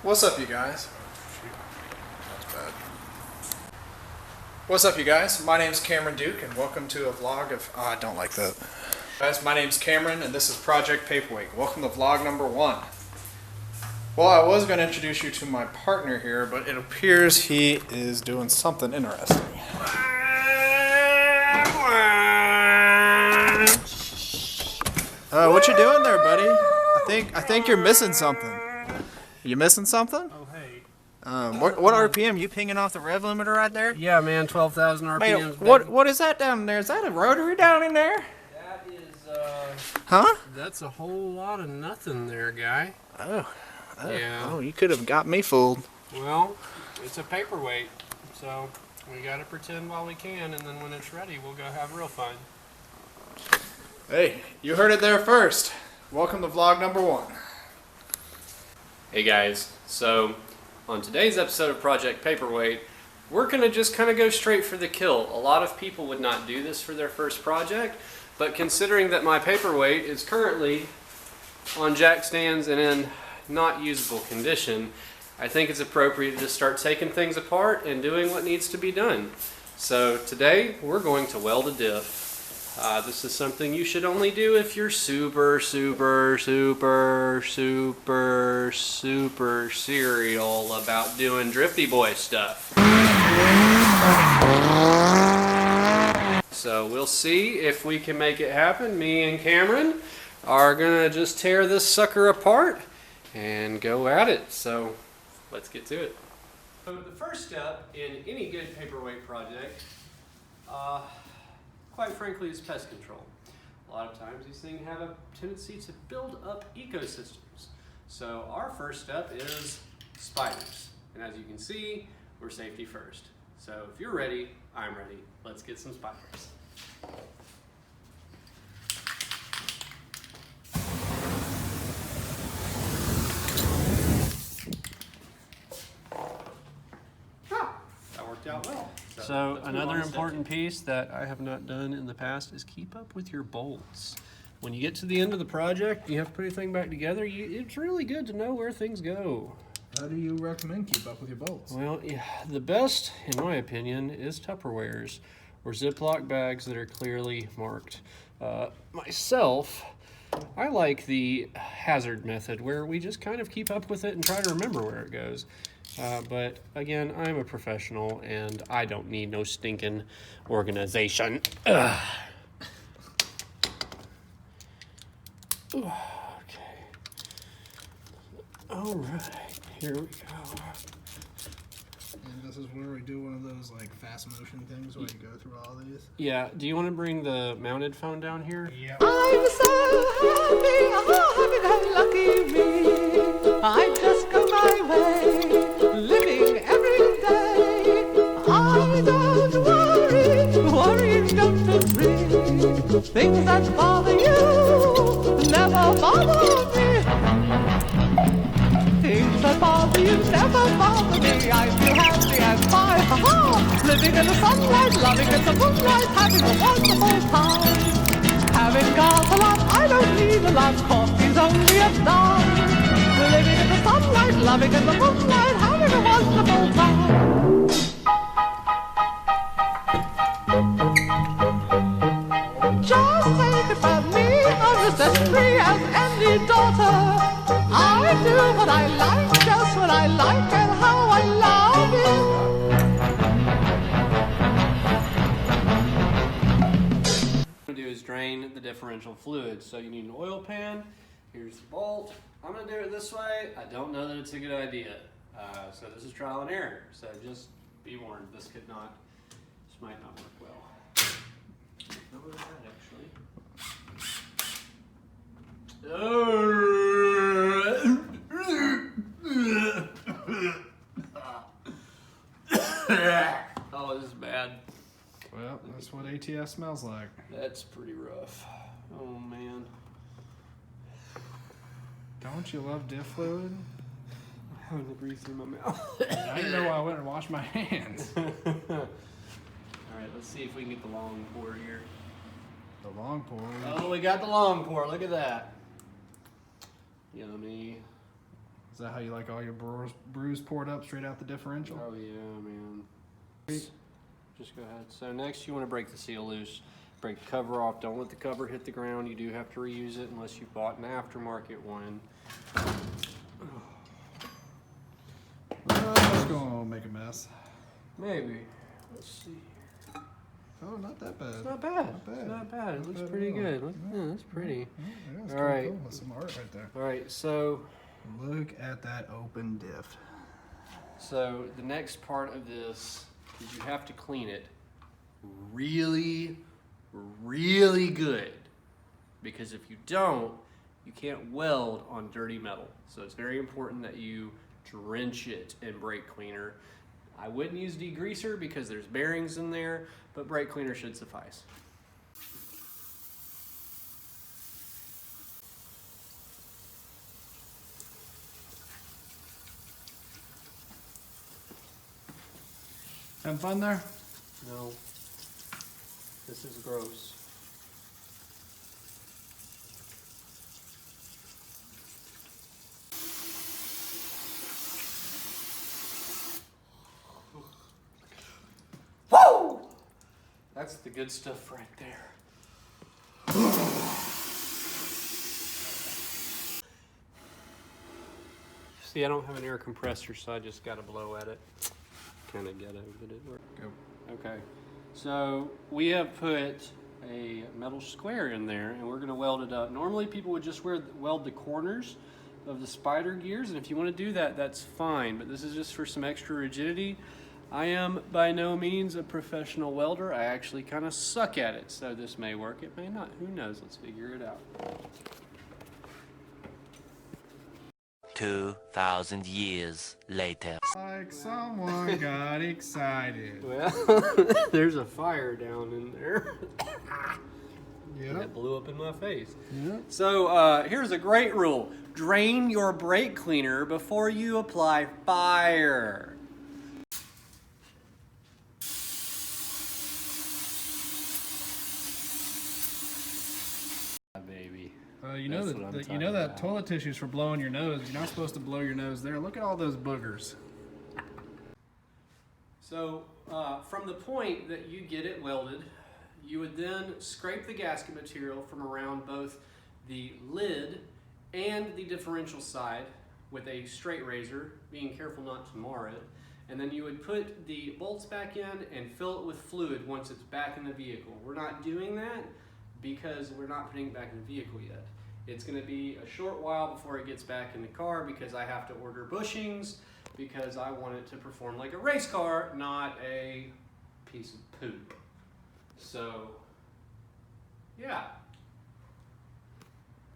What's up, you guys? That's bad. What's up, you guys? My name's Cameron Duke, and welcome to a vlog of... Oh, I don't like that. Guys, my name's Cameron, and this is Project Paperweight. Welcome to vlog number 1. Well, I was going to introduce you to my partner here, but it appears he is doing something interesting. What you doing there, buddy? I think you're missing something. You missing something? Oh, hey. What RPM? You pinging off the rev limiter right there? Yeah, man, 12,000 RPMs. Man, what is that down there? Is that a rotary down in there? That is, Huh? That's a whole lot of nothing there, guy. Oh. Yeah. Oh, you could have got me fooled. Well, it's a paperweight, so we gotta pretend while we can, and then when it's ready, we'll go have real fun. Hey, you heard it there first. Welcome to vlog number 1. Hey guys, so on today's episode of Project Paperweight, we're going to just kind of go straight for the kill. A lot of people would not do this for their first project, but considering that my paperweight is currently on jack stands and in not usable condition, I think it's appropriate to just start taking things apart and doing what needs to be done. So today we're going to weld a diff. This is something you should only do if you're super serial about doing drifty boy stuff. So we'll see if we can make it happen. Me and Cameron are gonna just tear this sucker apart and go at it. So let's get to it. So the first step in any good paperweight project, quite frankly, is pest control. A lot of times these things have a tendency to build up ecosystems. So our first step is spiders. And as you can see, we're safety first. So if you're ready, I'm ready. Let's get some spiders. That worked out well. So another important piece that I have not done in the past is keep up with your bolts. When you get to the end of the project, you have to put everything back together. It's really good to know where things go. How do you recommend keep up with your bolts? Well, yeah, the best, in my opinion, is Tupperwares or Ziploc bags that are clearly marked. Myself, I like the hazard method where we just kind of keep up with it and try to remember where it goes. But again, I'm a professional and I don't need no stinking organization. Ugh. Okay. All right, here we go. And this is where we do one of those like fast motion things where you go through all these. Yeah, do you want to bring the mounted phone down here? Yeah. I'm so happy, lucky me. I just go my way, living every day. I don't worry don't agree. Things that bother you never bother me. Things that bother you never bother me. I feel happy and fine, ha-ha. Living in the sunlight, loving in the moonlight, having a wonderful time. Having got a lot, I don't need a lot. Coffee's only a dime. Living in the sunlight, loving in the moonlight, having a wonderful time. Just think about me, I'm just as free as any daughter. I do what I like, just what I like, and how I love it. What I'm going to do is drain the differential fluid. So you need an oil pan. Here's the bolt. I'm going to do it this way. I don't know that it's a good idea. So this is trial and error. So just be warned, this might not work well. Not really bad, actually. Oh, this is bad. Well, that's what ATS smells like. That's pretty rough. Oh, man. Don't you love diff fluid? I'm having to breathe through my mouth. I didn't know I went and washed my hands. Alright, let's see if we can get the long pour here. The long pour. Oh, we got the long pour. Look at that. Yummy. Is that how you like all your brews poured up straight out the differential? Oh yeah, man. Just go ahead. So next you want to break the seal loose. Break the cover off. Don't let the cover hit the ground. You do have to reuse it unless you bought an aftermarket one. It's going to make a mess. Maybe. Let's see. Oh, not that bad. It's not bad. It's not bad. It looks pretty good. Yeah, that's pretty. Yeah, that's all right. cool. That's some art right there. All right. So look at that open diff. So the next part of this is you have to clean it really, really good. Because if you don't, you can't weld on dirty metal. So it's very important that you drench it in brake cleaner. I wouldn't use degreaser because there's bearings in there, but brake cleaner should suffice. Having fun there? No, this is gross. Woo! That's the good stuff right there. See, I don't have an air compressor, so I just got to blow at it. Kind of ghetto, but it worked. Go. Okay, so we have put a metal square in there, and we're going to weld it up. Normally, people would just weld the corners of the spider gears, and if you want to do that, that's fine. But this is just for some extra rigidity. I am by no means a professional welder. I actually kind of suck at it, so this may work. It may not. Who knows? Let's figure it out. 2,000 years later. Like someone got excited. Well, there's a fire down in there. Yeah. That blew up in my face. Yeah. So here's a great rule. Drain your brake cleaner before you apply fire. Baby. You know that toilet tissue's for blowing your nose. You're not supposed to blow your nose there. Look at all those boogers. So from the point that you get it welded, you would then scrape the gasket material from around both the lid and the differential side with a straight razor, being careful not to mar it. And then you would put the bolts back in and fill it with fluid once it's back in the vehicle. We're not doing that because we're not putting it back in the vehicle yet. It's going to be a short while before it gets back in the car because I have to order bushings because I want it to perform like a race car, not a piece of poop. So